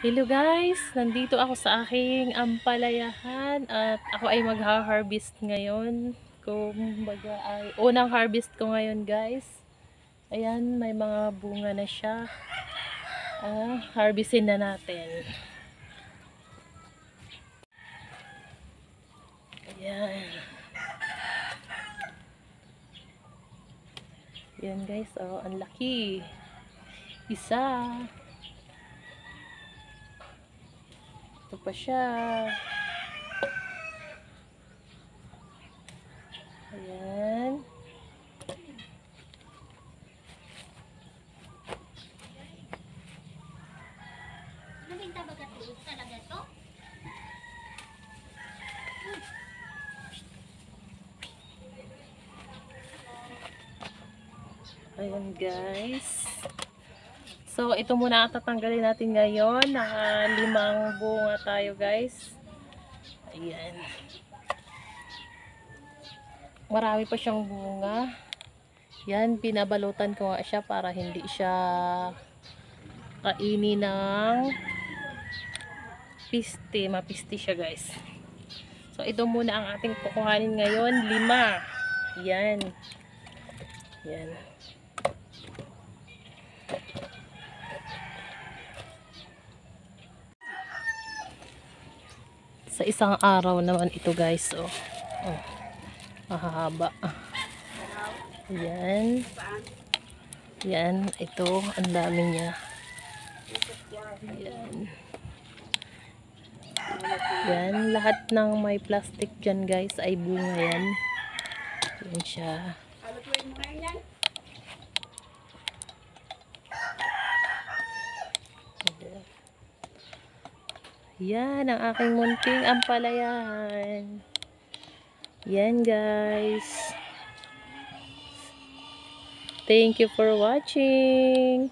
Hello guys, nandito ako sa aking ampalayahan at ako ay magha-harvest ngayon. Kumbaga ay unang harvest ko ngayon guys. Ayan, may mga bunga na siya. Harvestin na natin. Ayan. Ayan guys, oh, ang laki. Isa. Ito pa siya. Ayan. Ayan guys. So ito muna ang tatanggalin natin ngayon. Naka 5 bunga tayo guys. Ayan. Marami pa siyang bunga. Yan, pinabalutan ko nga siya para hindi siya kainin ng piste. Mapiste siya guys. So ito muna ang ating kukuhanin ngayon. 5. Yan. Yan. Sa isang araw naman ito guys. Oh. Mahahaba. Yan. Yan. Ito. Ang dami niya. Yan. Yan. Lahat ng may plastic dyan guys ay bunga yan. Yan siya. Yan ang aking munting ampalayahan. Yan guys. Thank you for watching.